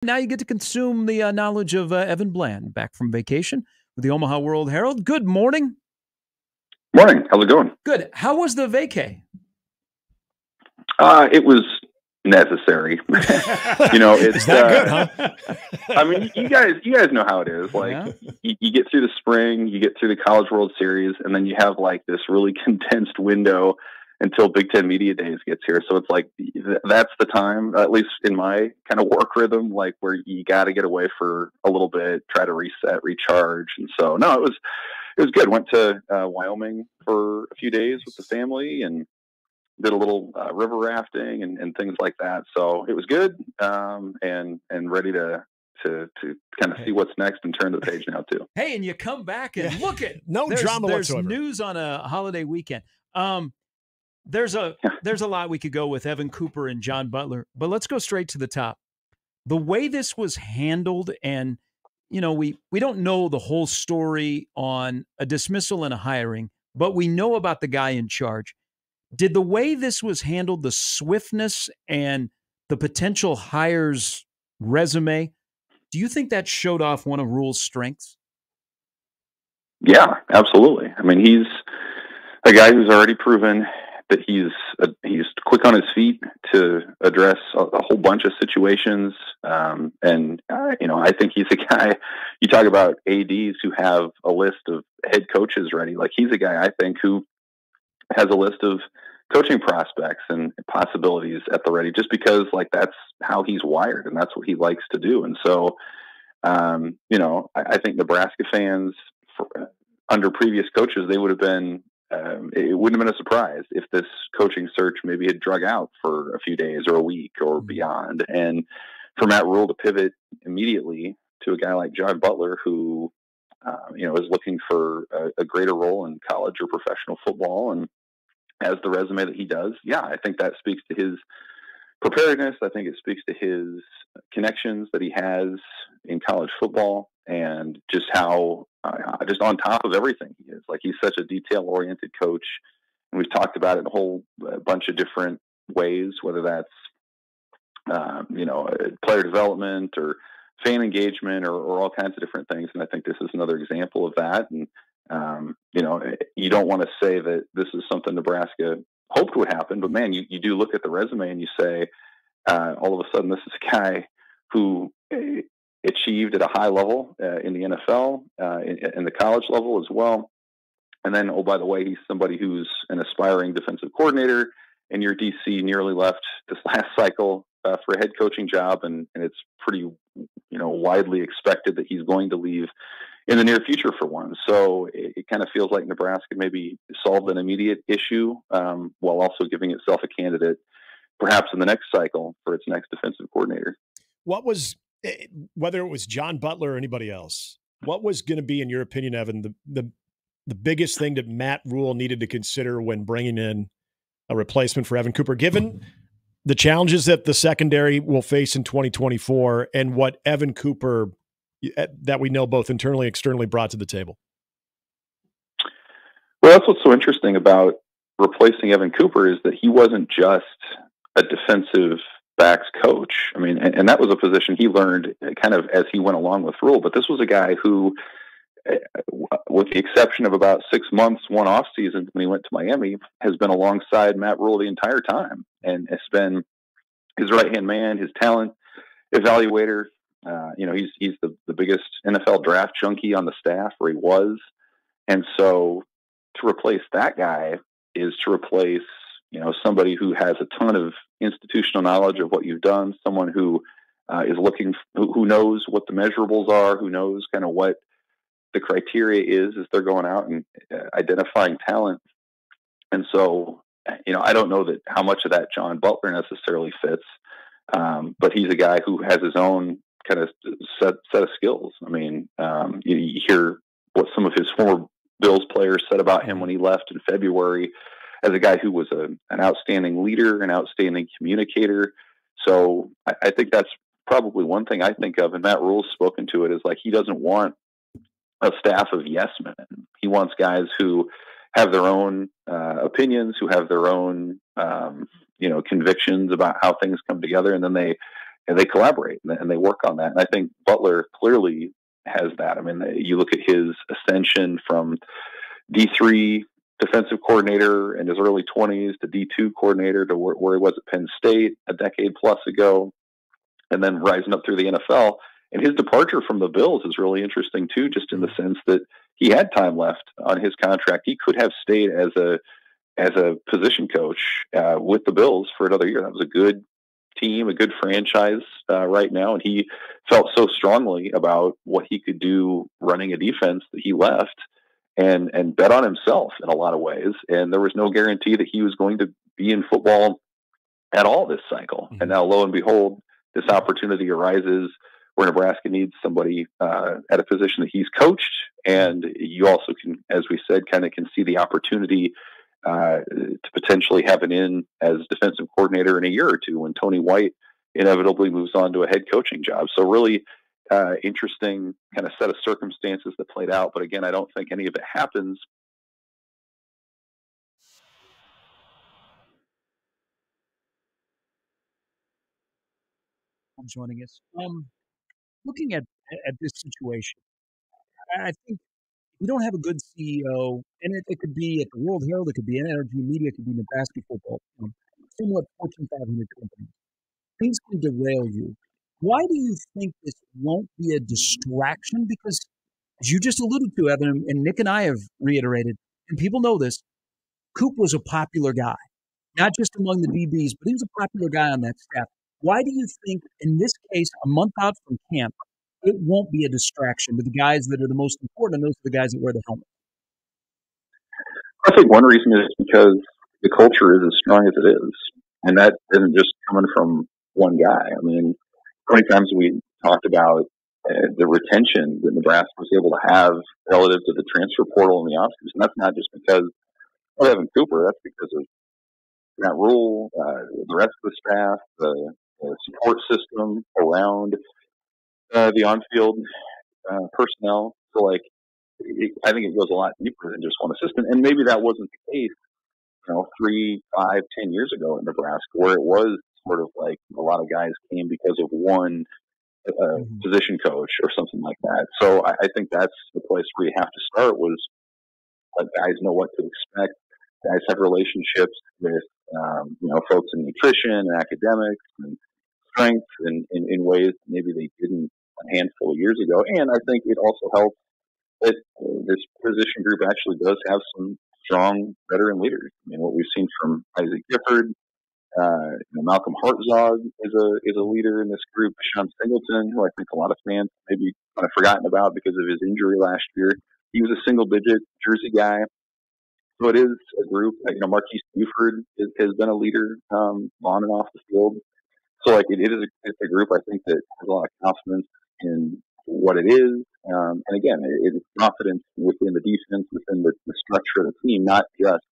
Now you get to consume the knowledge of Evan Bland, back from vacation with the Omaha World-Herald. Good morning. Morning. How's it going? Good. How was the vacay? It was necessary. It's that good, huh? I mean, you guys know how it is. Like, Yeah. you get through the spring, you get through the College World Series, and then you have like this really condensed window until Big Ten Media Days gets here. So it's like that's the time, at least in my kind of work rhythm, like where you got to get away for a little bit, try to reset, recharge. And so, no, it was good. Went to Wyoming for a few days with the family and did a little river rafting and things like that. So it was good, and ready to kind of see what's next and turn the page now too. Hey, and you come back and look at drama whatsoever. There's news on a holiday weekend. There's a lot we could go with Evan Cooper and John Butler, but let's go straight to the top. The way this was handled, and we don't know the whole story on a dismissal and a hiring, but we know about the guy in charge. Did the way this was handled, the swiftness and the potential hire's resume, do you think that showed off one of Rhule's strengths? Yeah, absolutely. I mean, he's a guy who's already proven that he's quick on his feet to address a whole bunch of situations. I think he's a guy, you talk about ADs who have a list of head coaches ready. Like, he's a guy, I think, who has a list of coaching prospects and possibilities at the ready, just because like that's how he's wired and that's what he likes to do. And so, I think Nebraska fans under previous coaches, they would have been, it wouldn't have been a surprise if this coaching search maybe had drug out for a few days or a week or beyond. And for Matt Rhule to pivot immediately to a guy like John Butler, who, is looking for a greater role in college or professional football and has the resume that he does. Yeah, I think that speaks to his preparedness. I think it speaks to his connections that he has in college football and just how, just on top of everything he is. Like, he's such a detail-oriented coach, and we've talked about it in a whole bunch of different ways, whether that's, player development or fan engagement or all kinds of different things. And I think this is another example of that. And, you don't want to say that this is something Nebraska hoped would happen, but man, you do look at the resume and you say, all of a sudden, this is a guy who achieved at a high level in the NFL, in the college level as well. And then, oh, by the way, he's somebody who's an aspiring defensive coordinator, and your DC nearly left this last cycle for a head coaching job. And it's pretty, widely expected that he's going to leave in the near future for one. So it kind of feels like Nebraska maybe solved an immediate issue while also giving itself a candidate perhaps in the next cycle for its next defensive coordinator. What was, whether it was John Butler or anybody else, what was going to be, in your opinion, Evan, the biggest thing that Matt Rhule needed to consider when bringing in a replacement for Evan Cooper, given the challenges that the secondary will face in 2024 and what Evan Cooper, that we know both internally and externally, brought to the table? Well, that's what's so interesting about replacing Evan Cooper, is that he wasn't just a defensive backs coach. I mean, and that was a position he learned kind of as he went along with Rhule. But this was a guy who, with the exception of about 6 months, one off season when he went to Miami, has been alongside Matt Rhule the entire time, and has been his right-hand man, his talent evaluator. He's the biggest NFL draft junkie on the staff, or he was. And so to replace that guy is to replace, somebody who has a ton of institutional knowledge of what you've done, someone who is who knows what the measurables are, who knows kind of what the criteria is as they're going out and identifying talent. And so, I don't know that how much of that John Butler necessarily fits, but he's a guy who has his own kind of set of skills. I mean, you hear what some of his former Bills players said about him when he left in February, as a guy who was an outstanding leader, an outstanding communicator. So I think that's probably one thing I think of, and Matt Rhule's spoken to it, is like, he doesn't want a staff of yes men. He wants guys who have their own opinions, who have their own, convictions about how things come together, and then they and they collaborate and they work on that. And I think Butler clearly has that. I mean, you look at his ascension from D3 defensive coordinator in his early 20s to D2 coordinator to where he was at Penn State a decade plus ago, and then rising up through the NFL. And his departure from the Bills is really interesting too, just in the sense that he had time left on his contract. He could have stayed as a position coach with the Bills for another year. That was a good team, a good franchise right now. And he felt so strongly about what he could do running a defense that he left and bet on himself in a lot of ways. And there was no guarantee that he was going to be in football at all this cycle. Mm-hmm. And now, lo and behold, this opportunity arises where Nebraska needs somebody at a position that he's coached. And you also can, as we said, kind of can see the opportunity to potentially have an in as defensive coordinator in a year or two when Tony White inevitably moves on to a head coaching job. So really interesting kind of set of circumstances that played out. But again, I don't think any of it happens. Joining us. Looking at this situation, I think we don't have a good CEO, and it could be at the World-Herald, it could be NRG Media, it could be Nebraska football, somewhat Fortune 500 companies. Things can derail you. Why do you think this won't be a distraction? Because, as you just alluded to, Evan, and Nick and I have reiterated, and people know this, Coop was a popular guy, not just among the DBs, but he was a popular guy on that staff. Why do you think, in this case, a month out from camp, it won't be a distraction to the guys that are the most important, and those are the guys that wear the helmet? I think one reason is because the culture is as strong as it is. And that isn't just coming from one guy. I mean, how many times we talked about the retention that Nebraska was able to have relative to the transfer portal in the offseason. That's not just because of Evan Cooper. That's because of Matt Rhule, the rest of the staff, the support system around the on-field personnel. So, I think it goes a lot deeper than just one assistant. And maybe that wasn't the case, 3, 5, 10 years ago in Nebraska, where it was sort of like a lot of guys came because of one position coach or something like that. So I think that's the place where you have to start, was let guys know what to expect. Guys have relationships with, folks in nutrition and academics and strength in ways maybe they didn't a handful of years ago. And I think it also helps that this position group actually does have some strong veteran leaders. I mean, what we've seen from Isaac Gifford, Malcolm Hartzog is a leader in this group. Sean Singleton, who I think a lot of fans maybe kind of forgotten about because of his injury last year. He was a single-digit jersey guy. So it is a group. Marquise Buford has been a leader on and off the field. So it's a group I think that has a lot of confidence in what it is. And again, it is confidence within the defense, within the structure of the team, not just,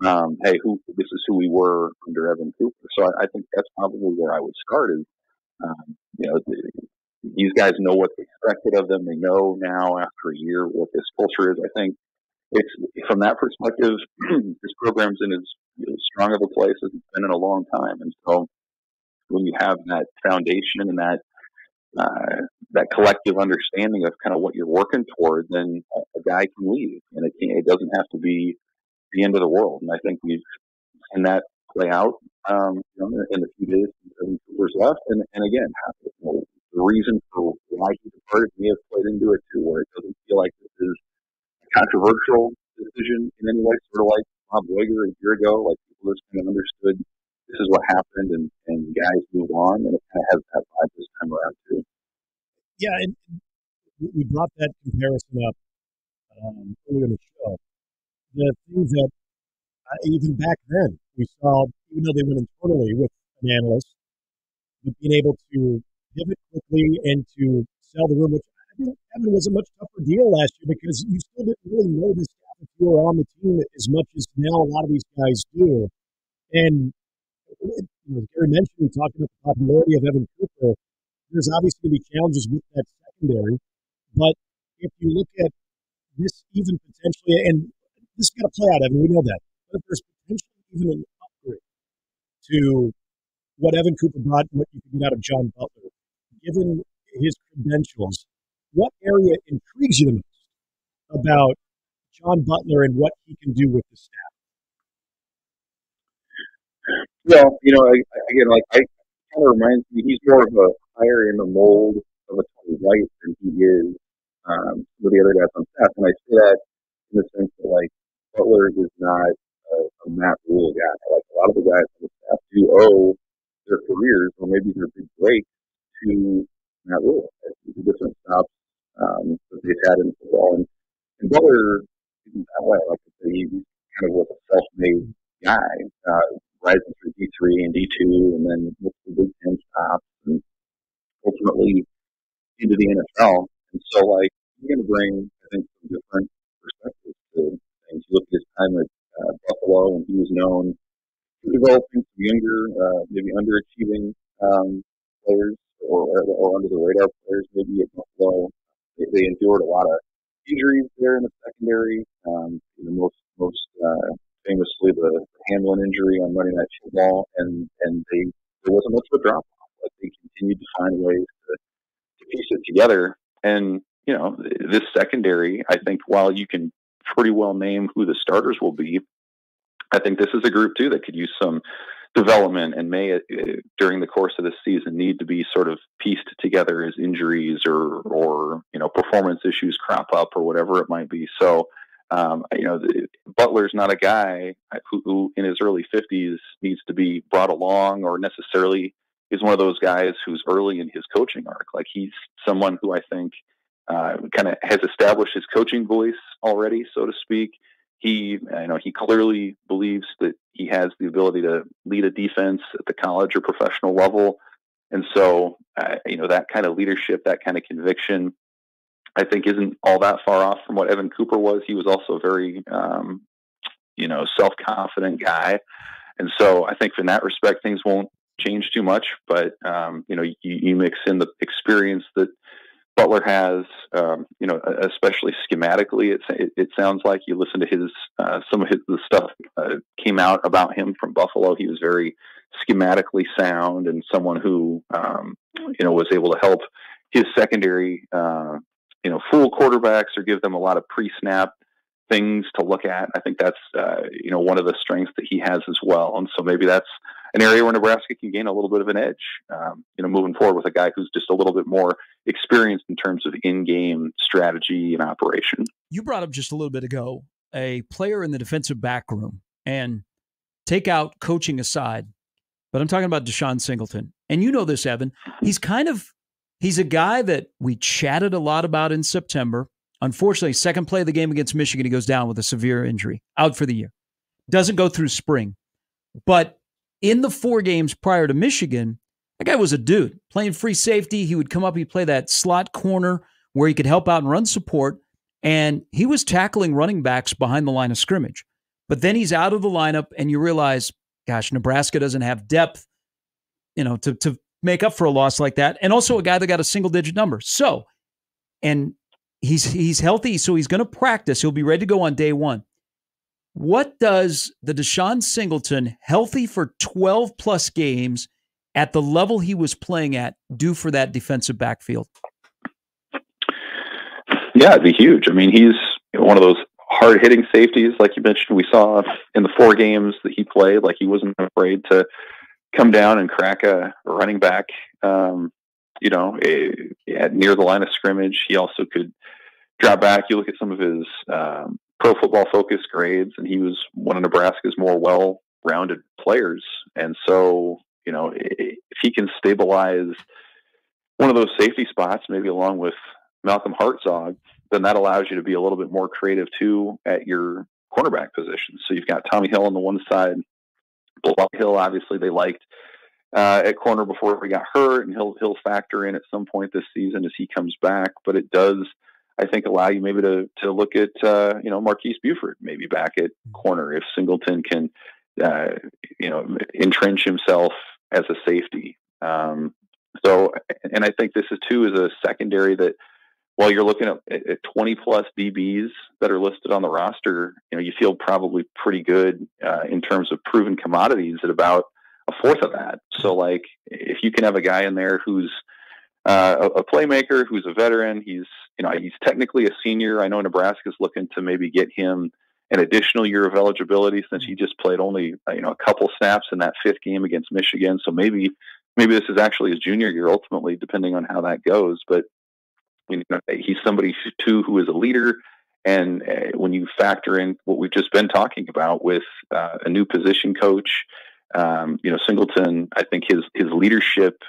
this is who we were under Evan Cooper. So I think that's probably where I would start is, these guys know what's expected of them. They know now after a year what this culture is. I think it's from that perspective, this program's in as strong of a place as it's been in a long time. And so when you have that foundation and that collective understanding of kind of what you're working toward, then a guy can leave, and it doesn't have to be the end of the world. And I think we've seen that play out, in the few days since Evan Cooper's left. And again, the reason for why he departed may have played into it too, where it doesn't feel like this is a controversial decision in any way, sort of like Bob Wager a year ago. Like, people just kind of understood this is what happened, and guys move on, and it kind of has that vibe this time around too. Yeah, and we brought that comparison up earlier in the show. The things that even back then we saw, even though they went internally with an analyst, but being able to pivot quickly and to sell the room, which I think Evan was a much tougher deal last year because you still didn't really know this guy if you were on the team as much as now a lot of these guys do. And as Gary mentioned, we talked about the popularity of Evan Cooper. There's obviously going to be challenges with that secondary, but if you look at this even potentially, and this is going to play out, Evan, we know that, but if there's potentially even an upgrade to what Evan Cooper brought, what you can get out of John Butler, given his credentials, what area intrigues you the most about John Butler and what he can do with the staff? Well, again, like I kind of reminds me, he's more of a higher in the mold of a Tony White than he is some of the other guys on staff. And I say that in the sense that, like, Butler is not a Matt Rhule guy. Like, a lot of the guys on the staff do owe their careers or maybe their big break to Matt Rhule. The different stops that they've had in football. And Butler isn't that way. Like I said, he's kind of was a self-made guy, rising through D3 and D2, and then with the Big Ten stops, and ultimately into the NFL. And so, like, he's going to bring, I think, some different perspectives to things. You look at his time at Buffalo, and he was known for developing some younger, maybe underachieving players or under the radar players. Maybe at Buffalo, they endured a lot of injuries there in the secondary. Most famously the Hamlin injury on Monday Night Football, and there wasn't much of a drop off. Like, they continued to find ways to piece it together. And this secondary, I think, while you can pretty well name who the starters will be, I think this is a group too that could use some development and may during the course of the season need to be sort of pieced together as injuries or performance issues crop up or whatever it might be. So Butler's not a guy who in his early 50s needs to be brought along or necessarily is one of those guys who's early in his coaching arc. Like, he's someone who I think kind of has established his coaching voice already, so to speak. He clearly believes that he has the ability to lead a defense at the college or professional level. And so, that kind of leadership, that kind of conviction, I think isn't all that far off from what Evan Cooper was. He was also a very, self-confident guy. And so I think in that respect, things won't change too much, but, you mix in the experience that Butler has, especially schematically, it sounds like you listen to his, some of the stuff came out about him from Buffalo. He was very schematically sound and someone who, was able to help his secondary, fool quarterbacks or give them a lot of pre-snap things to look at. I think that's, one of the strengths that he has as well. And so maybe that's an area where Nebraska can gain a little bit of an edge, moving forward with a guy who's just a little bit more experienced in terms of in-game strategy and operation. You brought up just a little bit ago a player in the defensive back room, and take out coaching aside, but I'm talking about Deshaun Singleton. And you know this, Evan. He's a guy that we chatted a lot about in September. Unfortunately, second play of the game against Michigan, he goes down with a severe injury, out for the year. Doesn't go through spring. But in the 4 games prior to Michigan, that guy was a dude. Playing free safety, he would come up, he'd play that slot corner where he could help out and run support, and he was tackling running backs behind the line of scrimmage. But then he's out of the lineup, and you realize, gosh, Nebraska doesn't have depth, to make up for a loss like that, and also a guy that got a single-digit number. So, and he's healthy, so he's going to practice. He'll be ready to go on day 1. What does the Deshaun Singleton, healthy for 12-plus games at the level he was playing at, do for that defensive backfield? Yeah, it'd be huge. I mean, he's one of those hard-hitting safeties, like you mentioned. We saw in the 4 games that he played, like, he wasn't afraid to come down and crack a running back, near the line of scrimmage. He also could drop back. You look at some of his Pro Football Focus grades, and he was one of Nebraska's more well-rounded players. And so, if he can stabilize one of those safety spots, maybe along with Malcolm Hartzog, then that allows you to be a little bit more creative too at your cornerback position. So you've got Tommy Hill on the one side. Hill, obviously, they liked at corner before he got hurt, and he'll factor in at some point this season as he comes back. But it does, I think, allow you maybe to look at Marquise Buford maybe back at corner if Singleton can entrench himself as a safety. So, and I think this is a secondary that, while you're looking at 20 plus DBs that are listed on the roster, you feel probably pretty good in terms of proven commodities at about a fourth of that. So like, if you can have a guy in there who's a playmaker, who's a veteran, he's technically a senior. I know Nebraska's looking to maybe get him an additional year of eligibility since he just played only a couple snaps in that 5th game against Michigan. So maybe this is actually his junior year ultimately, depending on how that goes. But he's somebody too who is a leader. And when you factor in what we've just been talking about with a new position coach, Singleton, I think his leadership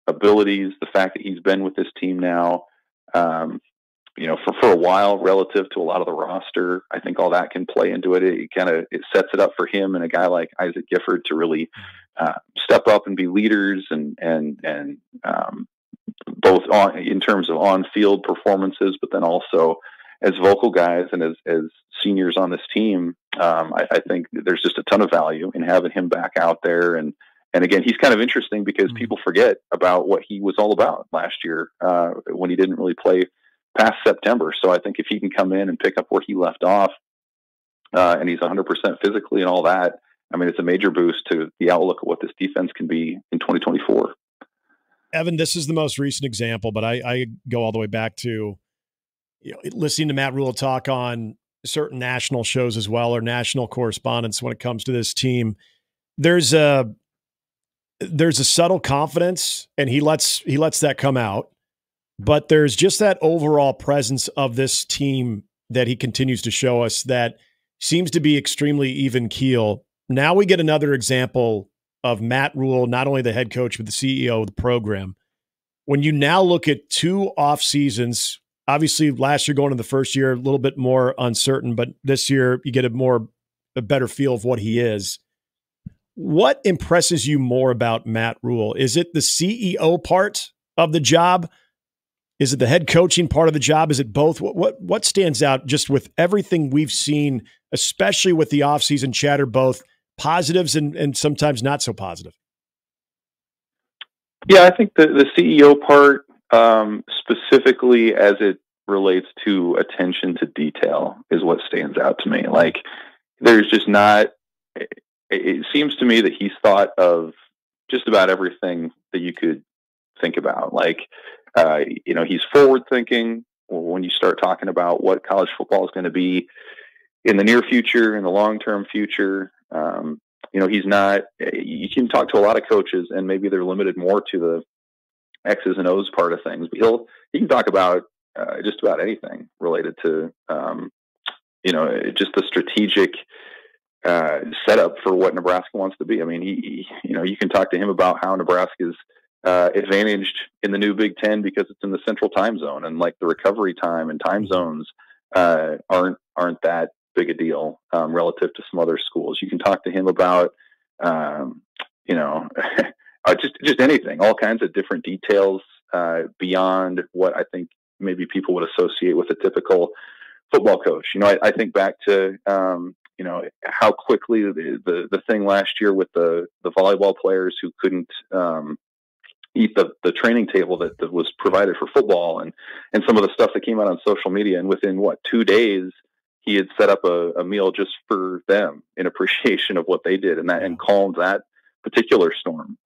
abilities, the fact that he's been with this team now, for a while relative to a lot of the roster, I think all that can play into it. It sets it up for him and a guy like Isaac Gifford to really step up and be leaders and both in terms of on-field performances, but then also as vocal guys and as seniors on this team. I think there's just a ton of value in having him back out there. And again, he's kind of interesting because people forget about what he was all about last year when he didn't really play past September. So I think if he can come in and pick up where he left off, and he's 100% physically and all that, I mean, it's a major boost to the outlook of what this defense can be in 2024. Evan, this is the most recent example, but I go all the way back to listening to Matt Rhule talk on certain national shows as well, or national correspondence when it comes to this team. There's a subtle confidence, and he lets that come out. But there's just that overall presence of this team that he continues to show us that seems to be extremely even keel. Now we get another example of Matt Rhule, not only the head coach, but the CEO of the program. When you now look at 2 off seasons, obviously last year going into the first year, a little bit more uncertain, but this year you get a better feel of what he is. What impresses you more about Matt Rhule? Is it the CEO part of the job? Is it the head coaching part of the job? Is it both? What stands out just with everything we've seen, especially with the offseason chatter, both positives and sometimes not so positive? Yeah, I think the CEO part, specifically as it relates to attention to detail, is what stands out to me. Like, there's just not, it seems to me that he's thought of just about everything that you could think about. Like, he's forward thinking when you start talking about what college football is going to be in the near future, in the long-term future. He's not, you can talk to a lot of coaches and maybe they're limited more to the X's and O's part of things, but he can talk about just about anything related to, just the strategic setup for what Nebraska wants to be. I mean, you can talk to him about how Nebraska's advantaged in the new Big Ten because it's in the central time zone, and like the recovery time and time zones aren't that big a deal relative to some other schools. You can talk to him about just anything, all kinds of different details beyond what I think maybe people would associate with a typical football coach. I think back to how quickly the thing last year with the volleyball players who couldn't eat the training table that was provided for football, and some of the stuff that came out on social media. And within 2 days, he had set up a meal just for them in appreciation of what they did, and calmed that particular storm.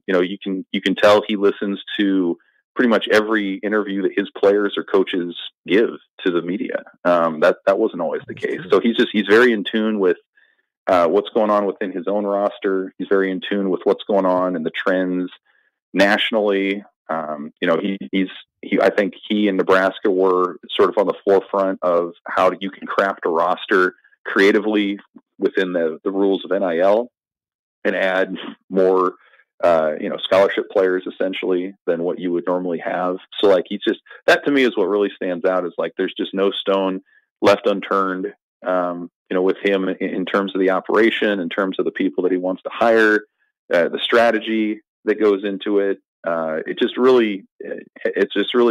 You can tell he listens to pretty much every interview that his players or coaches give to the media. That wasn't always the case. So he's very in tune with what's going on within his own roster. He's very in tune with what's going on in the trends nationally. I think he and Nebraska were sort of on the forefront of how you can craft a roster creatively within the rules of NIL and add more, scholarship players essentially than what you would normally have. So like, that to me is what really stands out, is like, there's just no stone left unturned, with him in terms of the operation, in terms of the people that he wants to hire, the strategy that goes into it. It's just really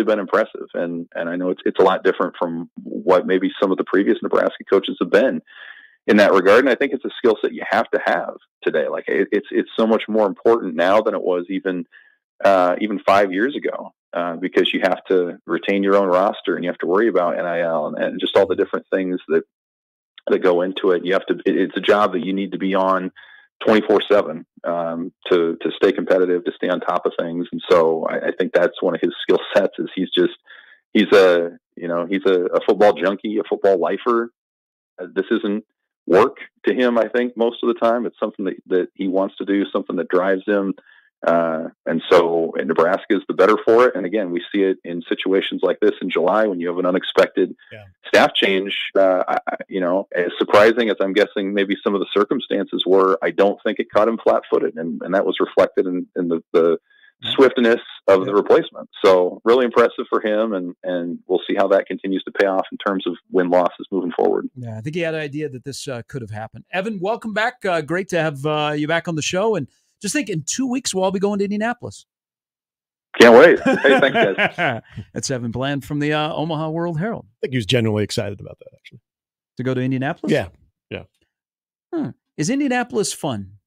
been impressive. And I know it's a lot different from what maybe some of the previous Nebraska coaches have been in that regard. And I think it's a skill set you have to have today. Like, it's so much more important now than it was even 5 years ago, because you have to retain your own roster and you have to worry about NIL and just all the different things that go into it. It's a job that you need to be on 24/7 to stay competitive, to stay on top of things. And so I think that's one of his skill sets. Is he's a football junkie, a football lifer. This isn't work to him. I think most of the time it's something that he wants to do, something that drives him. And so Nebraska is the better for it. And again, we see it in situations like this in July when you have an unexpected staff change. As surprising as I'm guessing maybe some of the circumstances were, I don't think it caught him flat-footed, and that was reflected in the swiftness of the replacement. So really impressive for him, and we'll see how that continues to pay off in terms of win-losses moving forward. Yeah, I think he had an idea that this could have happened. Evan, welcome back. Great to have you back on the show. And just think, in 2 weeks, we'll all be going to Indianapolis. Can't wait. Hey, thanks, guys. That's Evan Bland from the Omaha World-Herald. I think he was genuinely excited about that, actually. To go to Indianapolis? Yeah. Is Indianapolis fun?